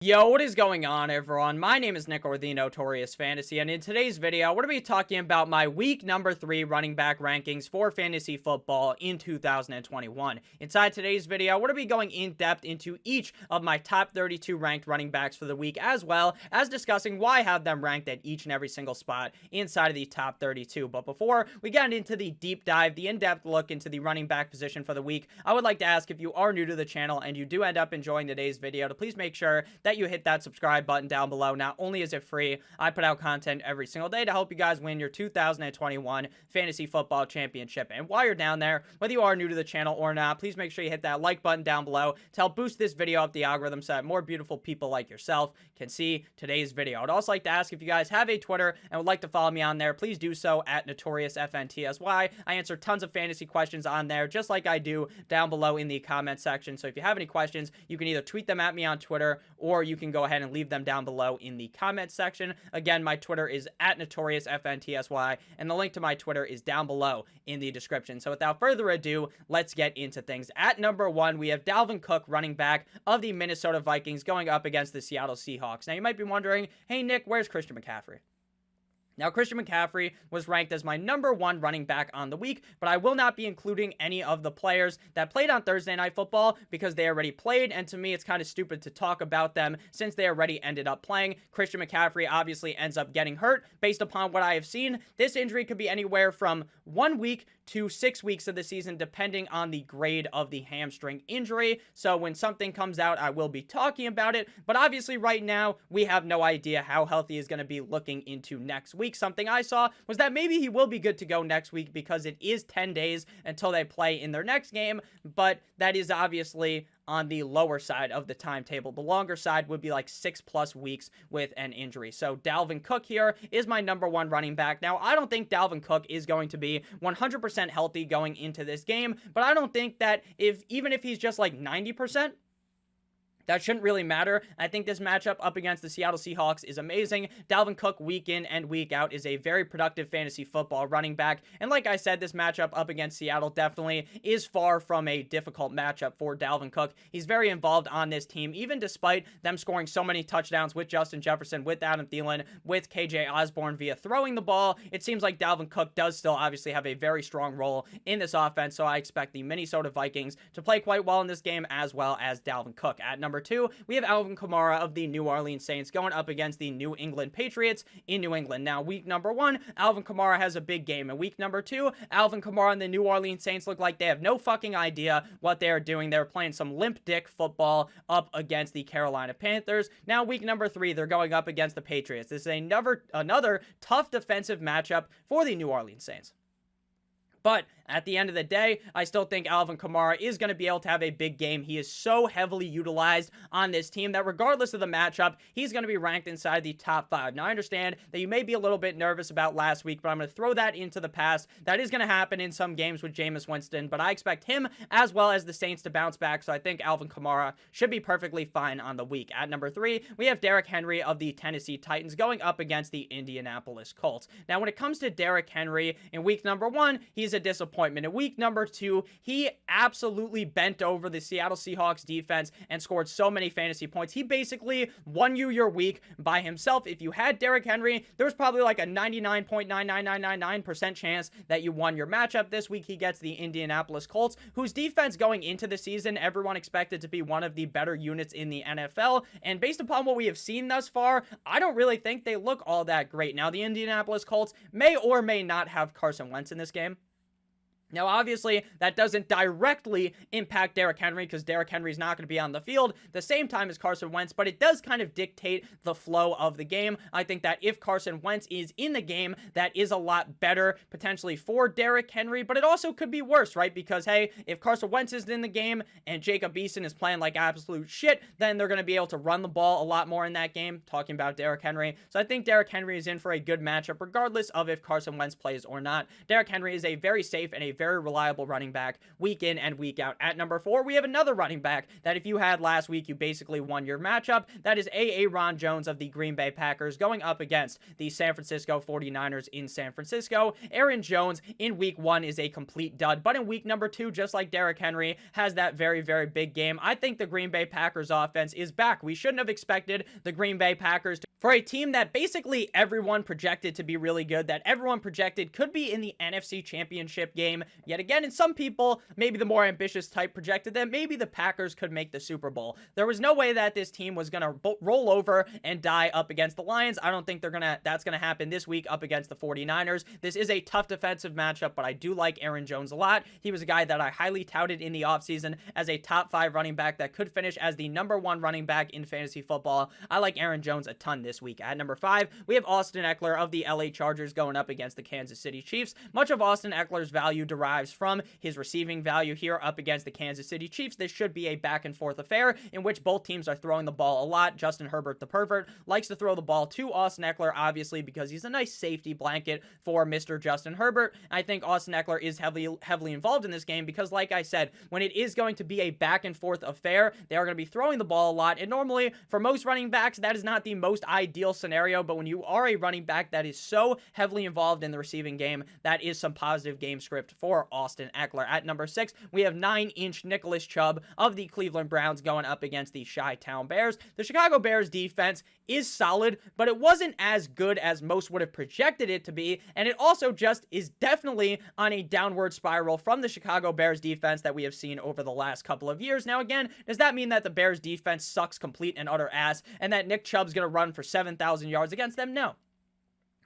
Yo, what is going on, everyone? My name is Nick, or the Notorious Fantasy, and in today's video, we're going to be talking about my week number 3 running back rankings for fantasy football in 2021. Inside today's video, we're going to be going in depth into each of my top 32 ranked running backs for the week, as well as discussing why I have them ranked at each and every single spot inside of the top 32. But before we get into the deep dive, the in-depth look into the running back position for the week, I would like to ask, if you are new to the channel and you do end up enjoying today's video, to please make sure that you hit that subscribe button down below. Not only is it free, I put out content every single day to help you guys win your 2021 Fantasy Football Championship. And while you're down there, whether you are new to the channel or not, please make sure you hit that like button down below to help boost this video up the algorithm so that more beautiful people like yourself can see today's video. I'd also like to ask, if you guys have a Twitter and would like to follow me on there, please do so at NotoriousFNTSY. I answer tons of fantasy questions on there, just like I do down below in the comment section. So if you have any questions, you can either tweet them at me on Twitter, or you can go ahead and leave them down below in the comment section. Again, my Twitter is at NotoriousFNTSY, and the link to my Twitter is down below in the description. So without further ado, let's get into things. At number 1, we have Dalvin Cook, running back of the Minnesota Vikings, going up against the Seattle Seahawks. Now, you might be wondering, hey, Nick, where's Christian McCaffrey? Now, Christian McCaffrey was ranked as my number 1 running back on the week, but I will not be including any of the players that played on Thursday Night Football because they already played, and to me, it's kind of stupid to talk about them since they already ended up playing. Christian McCaffrey obviously ends up getting hurt. Based upon what I have seen, this injury could be anywhere from 1 week to 6 weeks of the season, depending on the grade of the hamstring injury. So when something comes out, I will be talking about it, but obviously right now, we have no idea how healthy he's going to be looking into next week. Something I saw was that maybe he will be good to go next week because it is 10 days until they play in their next game, but that is obviously on the lower side of the timetable. The longer side would be like 6+ weeks with an injury. So Dalvin Cook here is my number 1 running back. Now, I don't think Dalvin Cook is going to be 100% healthy going into this game, but I don't think that even if he's just like 90%, that shouldn't really matter. I think this matchup up against the Seattle Seahawks is amazing. Dalvin Cook, week in and week out, is a very productive fantasy football running back. And like I said, this matchup up against Seattle definitely is far from a difficult matchup for Dalvin Cook. He's very involved on this team, even despite them scoring so many touchdowns with Justin Jefferson, with Adam Thielen, with KJ Osborne via throwing the ball. It seems like Dalvin Cook does still obviously have a very strong role in this offense, so I expect the Minnesota Vikings to play quite well in this game, as well as Dalvin Cook. At number 2, we have Alvin Kamara of the New Orleans Saints going up against the New England Patriots in New England. Now, week number 1, Alvin Kamara has a big game. And week number 2, Alvin Kamara and the New Orleans Saints look like they have no fucking idea what they're doing. They're playing some limp dick football up against the Carolina Panthers. Now, week number 3, they're going up against the Patriots. This is another tough defensive matchup for the New Orleans Saints. But at the end of the day, I still think Alvin Kamara is going to be able to have a big game. He is so heavily utilized on this team that regardless of the matchup, he's going to be ranked inside the top 5. Now, I understand that you may be a little bit nervous about last week, but I'm going to throw that into the past. That is going to happen in some games with Jameis Winston, but I expect him as well as the Saints to bounce back, so I think Alvin Kamara should be perfectly fine on the week. At number 3, we have Derrick Henry of the Tennessee Titans going up against the Indianapolis Colts. Now, when it comes to Derrick Henry, in week number 1, he's a disappointment. In week number 2, he absolutely bent over the Seattle Seahawks defense and scored so many fantasy points. He basically won you your week by himself. If you had Derrick Henry, there was probably like a 99.99999% chance that you won your matchup. This week, he gets the Indianapolis Colts, whose defense going into the season, everyone expected to be one of the better units in the NFL. And based upon what we have seen thus far, I don't really think they look all that great. Now, the Indianapolis Colts may or may not have Carson Wentz in this game. Now, obviously, that doesn't directly impact Derrick Henry because Derrick Henry is not going to be on the field the same time as Carson Wentz, but it does kind of dictate the flow of the game. I think that if Carson Wentz is in the game, that is a lot better potentially for Derrick Henry, but it also could be worse, right? Because, hey, if Carson Wentz isn't in the game and Jacob Eason is playing like absolute shit, then they're going to be able to run the ball a lot more in that game, talking about Derrick Henry. So I think Derrick Henry is in for a good matchup regardless of if Carson Wentz plays or not. Derrick Henry is a very safe and a very reliable running back week in and week out. At number 4, we have another running back that if you had last week, you basically won your matchup. That is Ron Jones of the Green Bay Packers going up against the San Francisco 49ers in San Francisco. Aaron Jones in week 1 is a complete dud, but in week number 2, just like Derrick Henry, has that very, very big game. I think the Green Bay Packers offense is back. We shouldn't have expected the Green Bay Packers for a team that basically everyone projected to be really good, that everyone projected could be in the NFC Championship game. Yet again, and some people, maybe the more ambitious type, projected that maybe the Packers could make the Super Bowl. There was no way that this team was going to roll over and die up against the Lions. I don't think that's going to happen this week up against the 49ers. This is a tough defensive matchup, but I do like Aaron Jones a lot. He was a guy that I highly touted in the offseason as a top 5 running back that could finish as the number 1 running back in fantasy football. I like Aaron Jones a ton this week. At number 5, we have Austin Eckler of the LA Chargers going up against the Kansas City Chiefs. Much of Austin Eckler's value derives from his receiving value here up against the Kansas City Chiefs. This should be a back and forth affair in which both teams are throwing the ball a lot. Justin Herbert, the pervert, likes to throw the ball to Austin Eckler, obviously, because he's a nice safety blanket for Mr. Justin Herbert. I think Austin Eckler is heavily involved in this game because, like I said, when it is going to be a back and forth affair, they are going to be throwing the ball a lot. And normally, for most running backs, that is not the most ideal scenario. But when you are a running back that is so heavily involved in the receiving game, that is some positive game script for Austin Eckler. At number 6, we have 9-inch Nicholas Chubb of the Cleveland Browns going up against the Chi-Town Bears. The Chicago Bears defense is solid, but it wasn't as good as most would have projected it to be, and it also just is definitely on a downward spiral from the Chicago Bears defense that we have seen over the last couple of years. Now again, does that mean that the Bears defense sucks complete and utter ass and that Nick Chubb's going to run for 7,000 yards against them? No.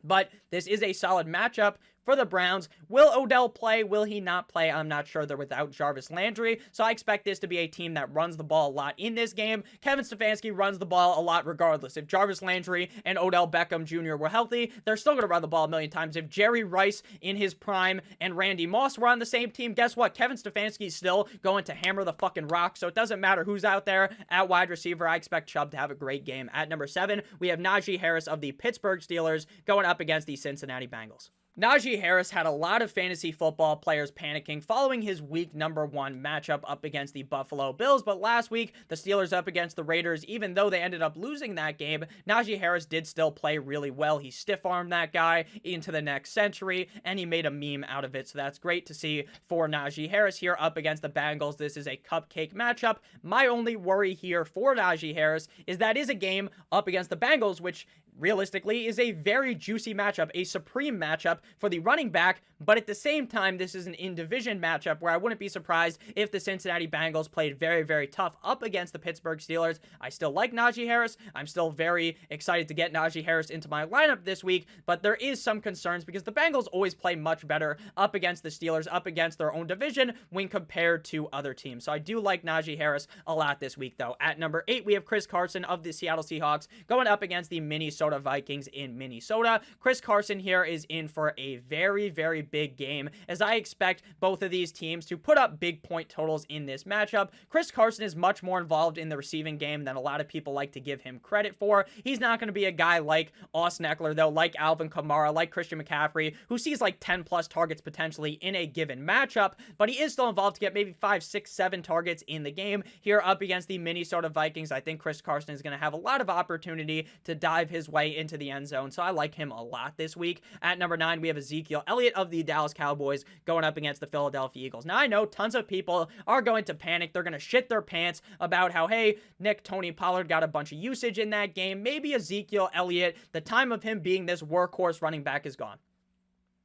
But this is a solid matchup for the Browns. Will Odell play? Will he not play? I'm not sure. They're without Jarvis Landry, so I expect this to be a team that runs the ball a lot in this game. Kevin Stefanski runs the ball a lot regardless. If Jarvis Landry and Odell Beckham Jr. were healthy, they're still going to run the ball a million times. If Jerry Rice in his prime and Randy Moss were on the same team, guess what? Kevin Stefanski's still going to hammer the fucking rock, so it doesn't matter who's out there at wide receiver. I expect Chubb to have a great game. At number 7, we have Naji Harris of the Pittsburgh Steelers going up against the Cincinnati Bengals. Najee Harris had a lot of fantasy football players panicking following his week number 1 matchup up against the Buffalo Bills, but last week, the Steelers up against the Raiders, even though they ended up losing that game, Najee Harris did still play really well. He stiff-armed that guy into the next century, and he made a meme out of it, so that's great to see for Najee Harris here up against the Bengals. This is a cupcake matchup. My only worry here for Najee Harris is that is a game up against the Bengals, which realistically is a very juicy matchup, a supreme matchup for the running back, but at the same time, this is an in-division matchup where I wouldn't be surprised if the Cincinnati Bengals played very, very tough up against the Pittsburgh Steelers. I still like Najee Harris. I'm still very excited to get Najee Harris into my lineup this week, but there is some concerns because the Bengals always play much better up against the Steelers, up against their own division when compared to other teams. So I do like Najee Harris a lot this week, though. At number 8, we have Chris Carson of the Seattle Seahawks going up against the Minnesota Vikings in Minnesota. Chris Carson here is in for a very, very big game, as I expect both of these teams to put up big point totals in this matchup. Chris Carson is much more involved in the receiving game than a lot of people like to give him credit for. He's not going to be a guy like Austin Eckler, though, like Alvin Kamara, like Christian McCaffrey, who sees like 10 plus targets potentially in a given matchup, but he is still involved to get maybe 5, 6, 7 targets in the game here up against the Minnesota Vikings. I think Chris Carson is going to have a lot of opportunity to dive his way into the end zone, so I like him a lot this week. At number 9, we have Ezekiel Elliott of the Dallas Cowboys going up against the Philadelphia Eagles. Now, I know tons of people are going to panic. They're going to shit their pants about how, hey, Tony Pollard got a bunch of usage in that game. Maybe Ezekiel Elliott, the time of him being this workhorse running back is gone.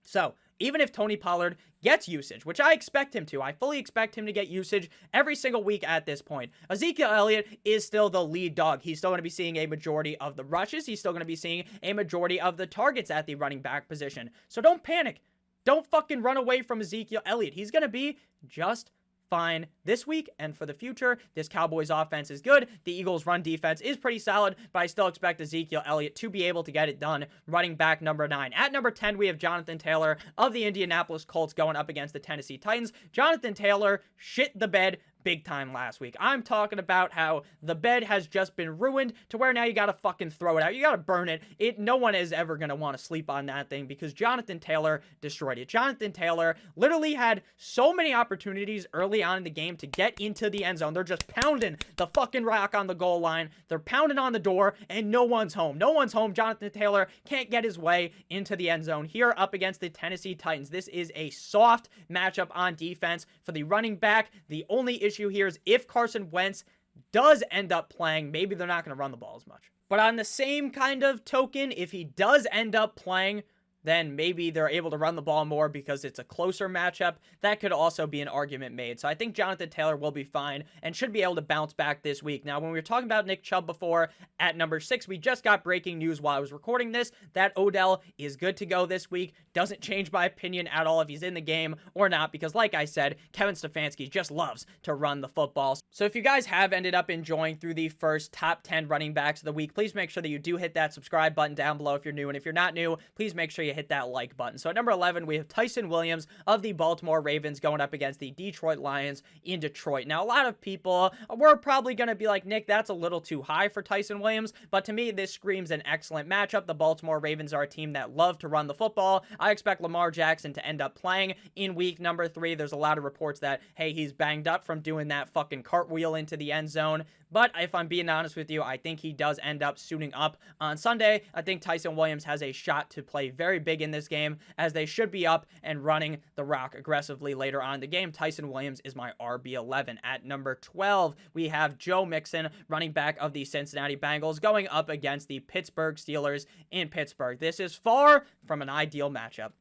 So, even if Tony Pollard gets usage, which I expect him to, I fully expect him to get usage every single week at this point, Ezekiel Elliott is still the lead dog. He's still going to be seeing a majority of the rushes. He's still going to be seeing a majority of the targets at the running back position. So don't panic. Don't fucking run away from Ezekiel Elliott. He's going to be just fine this week and for the future. This Cowboys offense is good. The Eagles run defense is pretty solid, but I still expect Ezekiel Elliott to be able to get it done. Running back number 9. At number 10, we have Jonathan Taylor of the Indianapolis Colts going up against the Tennessee Titans. Jonathan Taylor shit the bed big time last week. I'm talking about how the bed has just been ruined to where now you gotta fucking throw it out. You gotta burn it. No one is ever gonna want to sleep on that thing because Jonathan Taylor destroyed it. Jonathan Taylor literally had so many opportunities early on in the game to get into the end zone. They're just pounding the fucking rock on the goal line. They're pounding on the door and no one's home. No one's home. Jonathan Taylor can't get his way into the end zone here up against the Tennessee Titans. This is a soft matchup on defense for the running back. The only issue here is if Carson Wentz does end up playing, maybe they're not going to run the ball as much. But on the same kind of token, if he does end up playing, then maybe they're able to run the ball more because it's a closer matchup. That could also be an argument made. So I think Jonathan Taylor will be fine and should be able to bounce back this week. Now, when we were talking about Nick Chubb before at number 6, we just got breaking news while I was recording this that Odell is good to go this week. Doesn't change my opinion at all if he's in the game or not because, like I said, Kevin Stefanski just loves to run the football. So if you guys have ended up enjoying through the first top 10 running backs of the week, please make sure that you do hit that subscribe button down below if you're new. And if you're not new, please make sure you hit that like button. So at number 11, we have Tyson Williams of the Baltimore Ravens going up against the Detroit Lions in Detroit. Now, a lot of people were probably going to be like, Nick, that's a little too high for Tyson Williams, but to me, this screams an excellent matchup. The Baltimore Ravens are a team that love to run the football. I expect Lamar Jackson to end up playing in week number 3. There's a lot of reports that, hey, he's banged up from doing that fucking cartwheel into the end zone. But if I'm being honest with you, I think he does end up suiting up on Sunday. I think Tyson Williams has a shot to play very big in this game as they should be up and running the rock aggressively later on in the game. Tyson Williams is my RB11. At number 12, we have Joe Mixon, running back of the Cincinnati Bengals, going up against the Pittsburgh Steelers in Pittsburgh. This is far from an ideal matchup.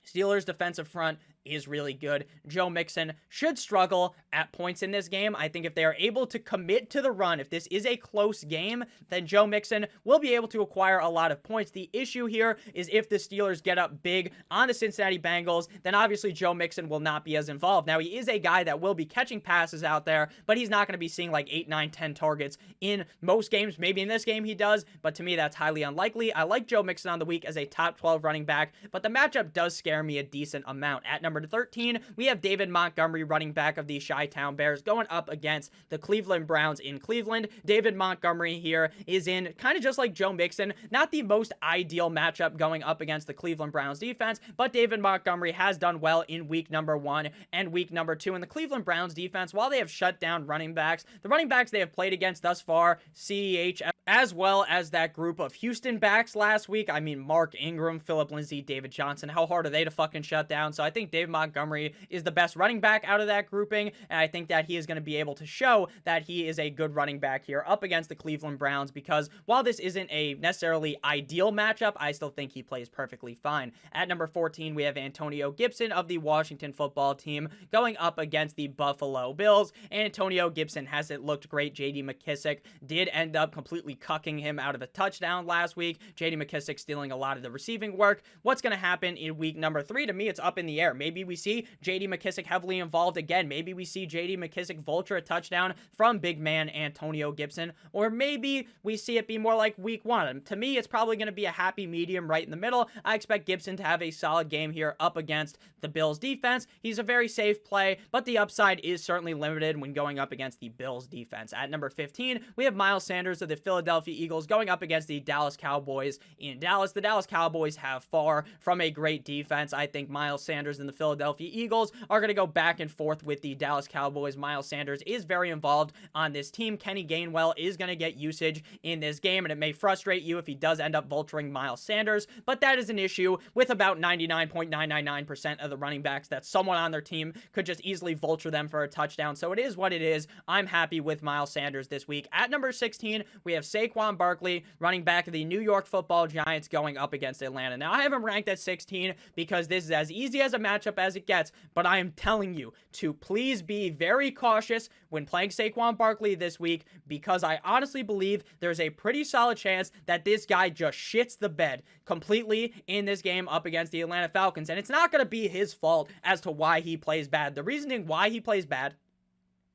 Steelers defensive front is really good. Joe Mixon should struggle at points in this game. I think if they are able to commit to the run, if this is a close game, then Joe Mixon will be able to acquire a lot of points. The issue here is if the Steelers get up big on the Cincinnati Bengals, then obviously Joe Mixon will not be as involved. Now, he is a guy that will be catching passes out there, but he's not going to be seeing like 8, 9, 10 targets in most games. Maybe in this game he does, but to me, that's highly unlikely. I like Joe Mixon on the week as a top 12 running back, but the matchup does scare me a decent amount. At number 13, we have David Montgomery, running back of the Chi-Town Bears, going up against the Cleveland Browns in Cleveland. David Montgomery here is in kind of just like Joe Mixon, not the most ideal matchup going up against the Cleveland Browns defense, but David Montgomery has done well in week number 1 and week number 2. And the Cleveland Browns defense, while they have shut down running backs, the running backs they have played against thus far, CEH, as well as that group of Houston backs last week, I mean, Mark Ingram, Phillip Lindsay, David Johnson, how hard are they to fucking shut down? So I think David Montgomery is the best running back out of that grouping, and I think that he is going to be able to show that he is a good running back here up against the Cleveland Browns, because while this isn't a necessarily ideal matchup, I still think he plays perfectly fine. At number 14, we have Antonio Gibson of the Washington Football Team going up against the Buffalo Bills. Antonio Gibson hasn't looked great. J.D. McKissic did end up completely cucking him out of a touchdown last week. J.D. McKissic stealing a lot of the receiving work. What's going to happen in week number 3? To me, it's up in the air. Maybe we see J.D. McKissic heavily involved again. Maybe we see J.D. McKissic vulture a touchdown from big man Antonio Gibson. Or maybe we see it be more like week 1. To me, it's probably going to be a happy medium right in the middle. I expect Gibson to have a solid game here up against the Bills defense. He's a very safe play, but the upside is certainly limited when going up against the Bills defense. At number 15, we have Miles Sanders of the Philadelphia Eagles going up against the Dallas Cowboys in Dallas. The Dallas Cowboys have far from a great defense. I think Miles Sanders and the Philadelphia Eagles are going to go back and forth with the Dallas Cowboys. Miles Sanders is very involved on this team. Kenny Gainwell is going to get usage in this game, and it may frustrate you if he does end up vulturing Miles Sanders, but that is an issue with about 99.999% of the running backs, that someone on their team could just easily vulture them for a touchdown. So it is what it is. I'm happy with Miles Sanders this week. At number 16, we have Saquon Barkley, running back of the New York Football Giants, going up against Atlanta. Now, I have him ranked at 16 because this is as easy as a matchup as it gets, but I am telling you to please be very cautious when playing Saquon Barkley this week, because I honestly believe there's a pretty solid chance that this guy just shits the bed completely in this game up against the Atlanta Falcons, and it's not going to be his fault as to why he plays bad. The reasoning why he plays bad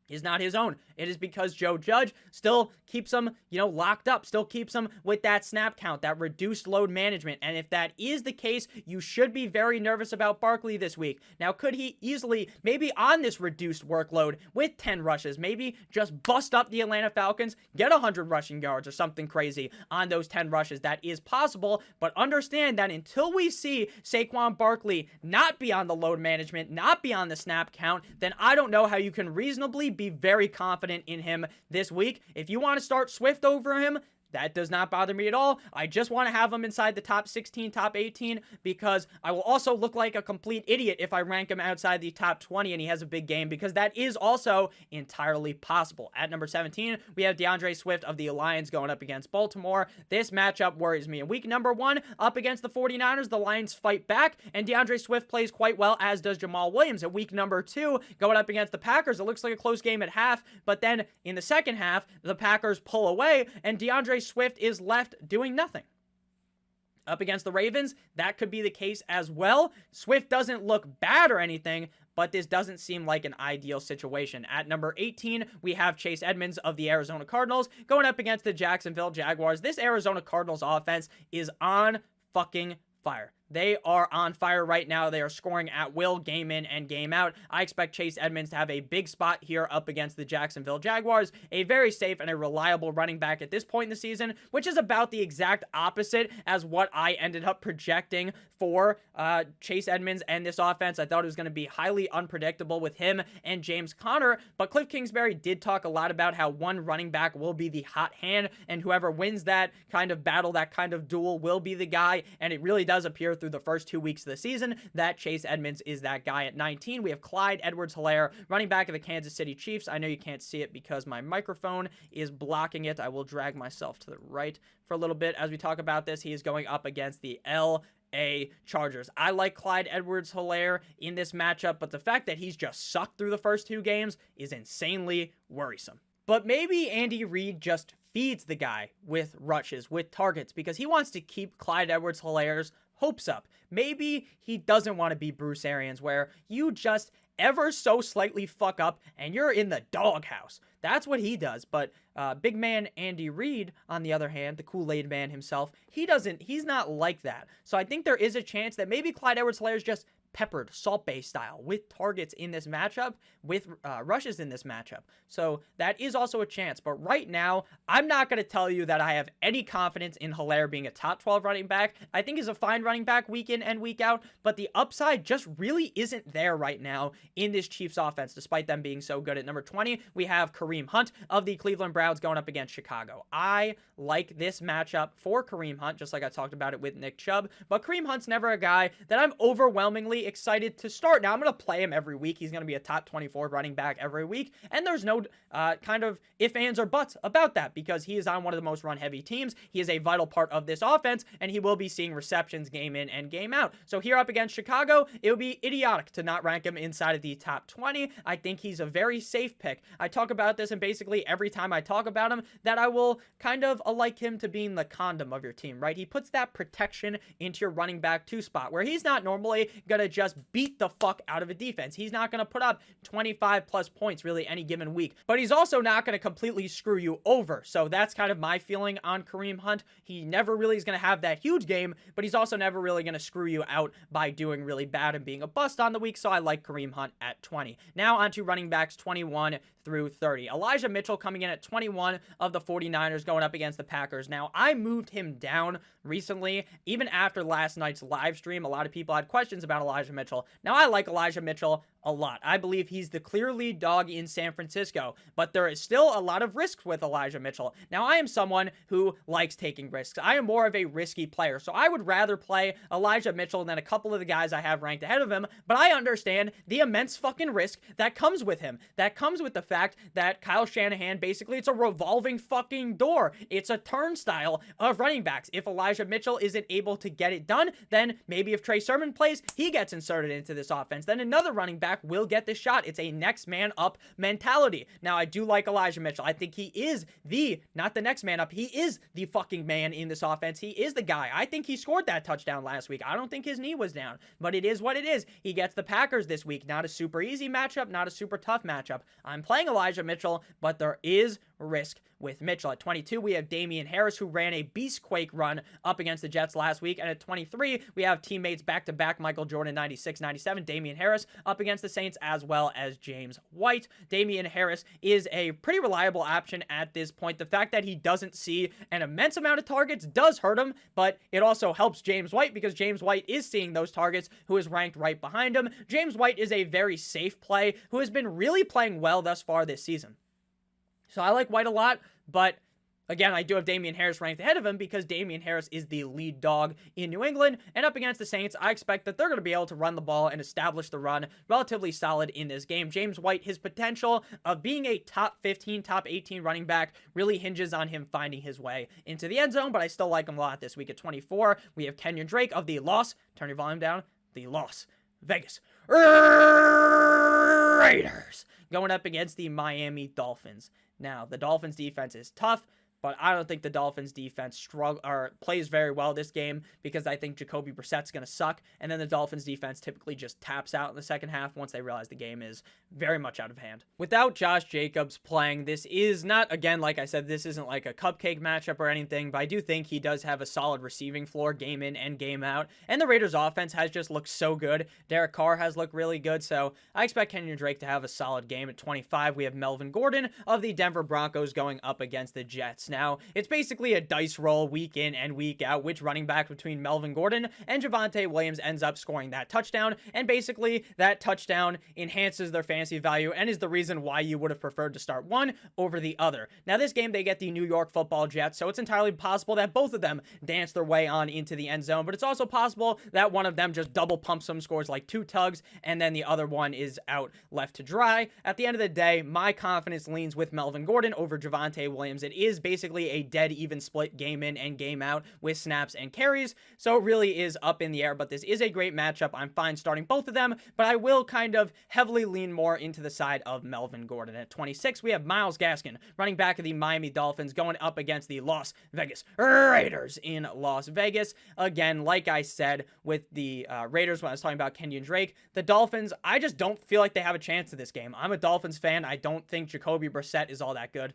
is not his own. It is because Joe Judge still keeps him, locked up, still keeps him with that snap count, that reduced load management. And if that is the case, you should be very nervous about Barkley this week. Now, could he easily, maybe on this reduced workload with 10 rushes, maybe just bust up the Atlanta Falcons, get 100 rushing yards or something crazy on those 10 rushes? That is possible, but understand that until we see Saquon Barkley not be on the load management, not be on the snap count, then I don't know how you can reasonably be very confident in him this week. If you want to start Swift over him, that does not bother me at all. I just want to have him inside the top 16, top 18, because I will also look like a complete idiot if I rank him outside the top 20 and he has a big game, because that is also entirely possible. At number 17, we have Deandre Swift of the Lions going up against Baltimore. This matchup worries me. In week number 1, up against the 49ers, the Lions fight back, and Deandre Swift plays quite well, as does Jamal Williams. At week number 2, going up against the Packers, it looks like a close game at half, but then in the second half, the Packers pull away, and Deandre Swift is left doing nothing. Up against the Ravens, that could be the case as well. Swift doesn't look bad or anything, but this doesn't seem like an ideal situation. At number 18, we have Chase Edmonds of the Arizona Cardinals going up against the Jacksonville Jaguars. This Arizona Cardinals offense is on fucking fire. They are on fire right now. They are scoring at will, game in and game out. I expect Chase Edmonds to have a big spot here up against the Jacksonville Jaguars. A very safe and a reliable running back at this point in the season, which is about the exact opposite as what I ended up projecting for Chase Edmonds and this offense. I thought it was going to be highly unpredictable with him and James Conner, but Cliff Kingsbury did talk a lot about how one running back will be the hot hand, and whoever wins that kind of battle, that kind of duel, will be the guy, and it really does appear through the first 2 weeks of the season that Chase Edmonds is that guy. At 19, we have Clyde Edwards-Hilaire, running back of the Kansas City Chiefs. I know you can't see it because my microphone is blocking it. I will drag myself to the right for a little bit as we talk about this. He is going up against the LA Chargers. I like Clyde Edwards-Hilaire in this matchup, but the fact that he's just sucked through the first 2 games is insanely worrisome. But maybe Andy Reid just feeds the guy with rushes, with targets, because he wants to keep Clyde Edwards-Hilaire's hopes up. Maybe he doesn't want to be Bruce Arians, where you just ever so slightly fuck up and you're in the doghouse. That's what he does. But big man Andy Reid, on the other hand, the Kool-Aid man himself, he's not like that. So I think there is a chance that maybe Clyde Edwards-Hilaire is just peppered, Salt Bae style, with targets in this matchup, with rushes in this matchup. So that is also a chance. But right now, I'm not going to tell you that I have any confidence in Hilaire being a top 12 running back. I think he's a fine running back week in and week out, but the upside just really isn't there right now in this Chiefs offense, despite them being so good. At number 20, we have Kareem Hunt of the Cleveland Browns going up against Chicago. I like this matchup for Kareem Hunt, just like I talked about it with Nick Chubb, but Kareem Hunt's never a guy that I'm overwhelmingly excited to start. Now, I'm going to play him every week. He's going to be a top 24 running back every week, and there's no kind of ifs, ands, or buts about that, because he is on one of the most run-heavy teams. He is a vital part of this offense, and he will be seeing receptions game in and game out. So here up against Chicago, it would be idiotic to not rank him inside of the top 20. I think he's a very safe pick. I talk about this, and basically every time I talk about him, that I will kind of like him to being the condom of your team, right? He puts that protection into your running back 2 spot, where he's not normally going to just beat the fuck out of a defense. He's not going to put up 25 plus points really any given week, but he's also not going to completely screw you over. So that's kind of my feeling on Kareem Hunt. He never really is going to have that huge game, but he's also never really going to screw you out by doing really bad and being a bust on the week. So I like Kareem Hunt at 20. Now on to running backs 21 through 30. Elijah Mitchell coming in at 21 of the 49ers going up against the Packers. Now, I moved him down recently, even after last night's live stream. A lot of people had questions about Elijah Mitchell. Now, I like Elijah Mitchell a lot. I believe he's the clear lead dog in San Francisco, but there is still a lot of risks with Elijah Mitchell. Now, I am someone who likes taking risks. I am more of a risky player, so I would rather play Elijah Mitchell than a couple of the guys I have ranked ahead of him, but I understand the immense fucking risk that comes with him. That comes with the fact that Kyle Shanahan, basically, it's a revolving fucking door. It's a turnstile of running backs. If Elijah Mitchell isn't able to get it done, then maybe if Trey Sermon plays, he gets inserted into this offense. Then another running back back will get this shot. It's a next man up mentality. Now, I do like Elijah Mitchell. I think he is not the next man up. He is the fucking man in this offense. He is the guy. I think he scored that touchdown last week. I don't think his knee was down, but it is what it is. He gets the Packers this week. Not a super easy matchup, not a super tough matchup. I'm playing Elijah Mitchell, but there is risk with Mitchell. At 22, we have Damien Harris, who ran a beastquake run up against the Jets last week. And at 23, we have teammates back-to-back, Michael Jordan 96-97, Damien Harris up against the Saints, as well as James White. Damien Harris is a pretty reliable option at this point. The fact that he doesn't see an immense amount of targets does hurt him, but it also helps James White because James White is seeing those targets, who is ranked right behind him. James White is a very safe play who has been really playing well thus far this season. So I like White a lot, but again, I do have Damien Harris ranked ahead of him because Damien Harris is the lead dog in New England, and up against the Saints, I expect that they're going to be able to run the ball and establish the run relatively solid in this game. James White, his potential of being a top 15, top 18 running back really hinges on him finding his way into the end zone, but I still like him a lot this week. At 24, we have Kenyan Drake of the turn your volume down, the Las Vegas Raiders going up against the Miami Dolphins. Now, the Dolphins defense is tough, but I don't think the Dolphins defense plays very well this game because I think Jacoby Brissett's going to suck, and then the Dolphins defense typically just taps out in the second half once they realize the game is very much out of hand. Without Josh Jacobs playing, this is not, again, like I said, this isn't like a cupcake matchup or anything, but I do think he does have a solid receiving floor game in and game out, and the Raiders offense has just looked so good. Derek Carr has looked really good, so I expect Kenyan Drake to have a solid game. At 25, we have Melvin Gordon of the Denver Broncos going up against the Jets. Now, it's basically a dice roll week in and week out which running back between Melvin Gordon and Javonte Williams ends up scoring that touchdown, and basically that touchdown enhances their fantasy value and is the reason why you would have preferred to start one over the other. Now, this game, they get the New York Football Jets, so it's entirely possible that both of them dance their way on into the end zone, but it's also possible that one of them just double pumps some scores like 2 tugs, and then the other one is out left to dry. At the end of the day, my confidence leans with Melvin Gordon over Javonte Williams. It is basically a dead even split game in and game out with snaps and carries, so it really is up in the air, but this is a great matchup. I'm fine starting both of them, but I will kind of heavily lean more into the side of Melvin Gordon. At 26, we have Myles Gaskin, running back of the Miami Dolphins, going up against the Las Vegas Raiders in Las Vegas. Again, like I said with the Raiders when I was talking about Kenyan Drake, the Dolphins, I just don't feel like they have a chance in this game. I'm a Dolphins fan. I don't think Jacoby Brissett is all that good.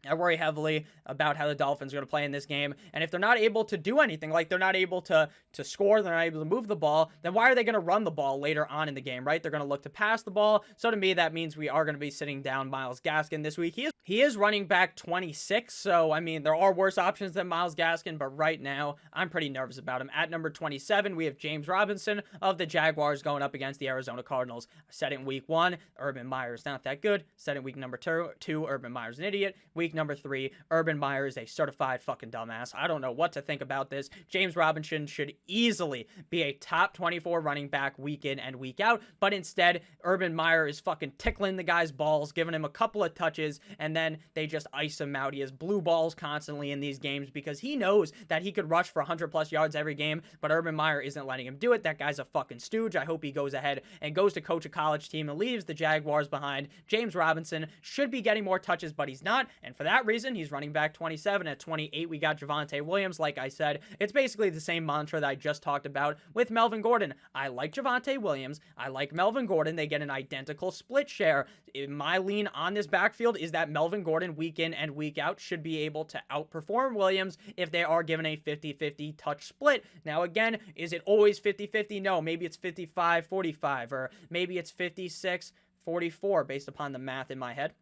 I worry heavily about how the Dolphins are going to play in this game, and if they're not able to do anything, like they're not able to score, they're not able to move the ball, then why are they going to run the ball later on in the game, right? They're going to look to pass the ball, so to me, that means we are going to be sitting down Myles Gaskin this week. He is running back 26, so, I mean, there are worse options than Myles Gaskin, but right now, I'm pretty nervous about him. At number 27, we have James Robinson of the Jaguars going up against the Arizona Cardinals. I said it in week 1, Urban Meyer's not that good. Said in week number 2, Urban Meyer's an idiot. Week number 3, Urban Meyer is a certified fucking dumbass. I don't know what to think about this. James Robinson should easily be a top 24 running back week in and week out, but instead, Urban Meyer is fucking tickling the guy's balls, giving him a couple of touches, and then they just ice him out. He has blue balls constantly in these games because he knows that he could rush for 100 plus yards every game, but Urban Meyer isn't letting him do it. That guy's a fucking stooge. I hope he goes ahead and goes to coach a college team and leaves the Jaguars behind. James Robinson should be getting more touches, but he's not, and for that reason, he's running back 27. At 28, we got Javonte Williams. Like I said, it's basically the same mantra that I just talked about with Melvin Gordon. I like Javonte Williams. I like Melvin Gordon. They get an identical split share. My lean on this backfield is that Melvin Gordon, week in and week out, should be able to outperform Williams if they are given a 50-50 touch split. Now, again, is it always 50-50? No, maybe it's 55-45, or maybe it's 56-44 based upon the math in my head.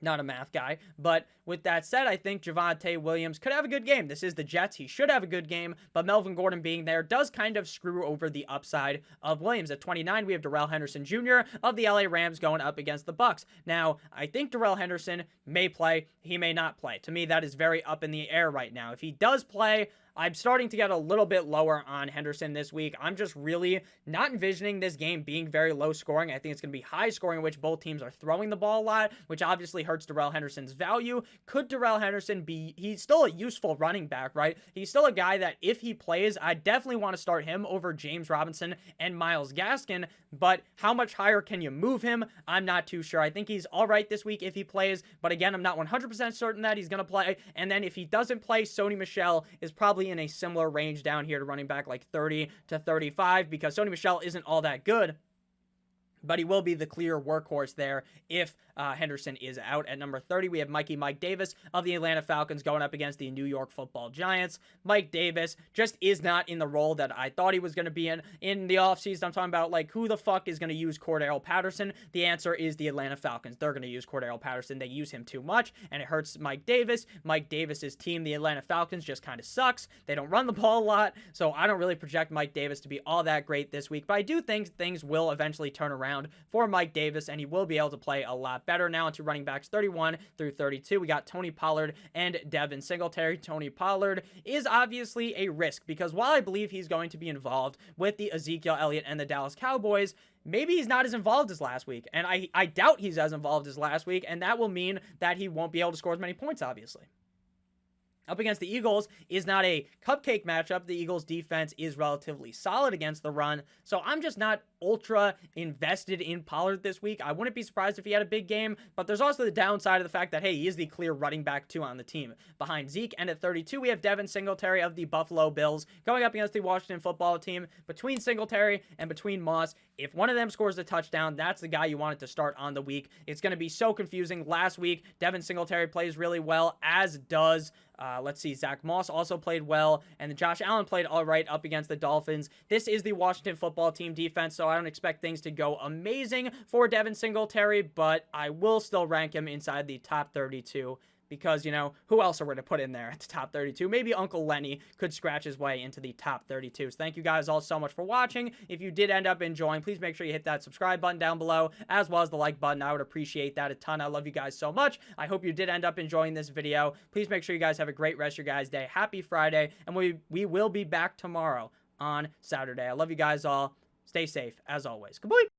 Not a math guy, but with that said, I think Javonte Williams could have a good game. This is the Jets. He should have a good game, but Melvin Gordon being there does kind of screw over the upside of Williams. At 29, we have Darrell Henderson Jr. of the LA Rams going up against the Bucs. Now, I think Darrell Henderson may play. He may not play. To me, that is very up in the air right now. If he does play, I'm starting to get a little bit lower on Henderson this week. I'm just really not envisioning this game being very low scoring. I think it's going to be high scoring, in which both teams are throwing the ball a lot, which obviously hurts hurts Darrell Henderson's value. Could Darrell Henderson be, he's still a useful running back, right? He's still a guy that if he plays, I definitely want to start him over James Robinson and Myles Gaskin, but how much higher can you move him? I'm not too sure. I think he's all right this week if he plays, but again, I'm not 100% certain that he's going to play, and then if he doesn't play, Sony Michel is probably in a similar range down here to running back like 30 to 35, because Sony Michel isn't all that good, but he will be the clear workhorse there if Henderson is out. At number 30, we have Mike Davis of the Atlanta Falcons going up against the New York Football Giants. Mike Davis just is not in the role that I thought he was going to be in the offseason. I'm talking about, like, who the fuck is going to use Cordarrelle Patterson? The answer is the Atlanta Falcons. They're going to use Cordarrelle Patterson. They use him too much, and it hurts Mike Davis. Mike Davis's team, the Atlanta Falcons, just kind of sucks. They don't run the ball a lot, so I don't really project Mike Davis to be all that great this week, but I do think things will eventually turn around for Mike Davis, and he will be able to play a lot better. Now into running backs 31 through 32, we got Tony Pollard and Devin Singletary. Tony Pollard is obviously a risk, because while I believe he's going to be involved with the Ezekiel Elliott and the Dallas Cowboys, maybe he's not as involved as last week, and I doubt he's as involved as last week, and that will mean that he won't be able to score as many points, obviously. Up against the Eagles is not a cupcake matchup. The Eagles' defense is relatively solid against the run, so I'm just not ultra invested in Pollard this week. I wouldn't be surprised if he had a big game, but there's also the downside of the fact that, hey, he is the clear running back 2 on the team behind Zeke. And at 32, we have Devin Singletary of the Buffalo Bills going up against the Washington Football Team. Between Singletary and between Moss, if one of them scores a touchdown, that's the guy you wanted to start on the week. It's going to be so confusing. Last week, Devin Singletary plays really well, as does let's see, Zach Moss also played well, and Josh Allen played all right up against the Dolphins. This is the Washington Football Team defense, so I don't expect things to go amazing for Devin Singletary, but I will still rank him inside the top 32. Because, you know, who else are we to put in there at the top 32? Maybe Uncle Lenny could scratch his way into the top 32. So thank you guys all so much for watching. If you did end up enjoying, please make sure you hit that subscribe button down below, as well as the like button. I would appreciate that a ton. I love you guys so much. I hope you did end up enjoying this video. Please make sure you guys have a great rest of your guys' day. Happy Friday, and we will be back tomorrow on Saturday. I love you guys all. Stay safe, as always. Goodbye.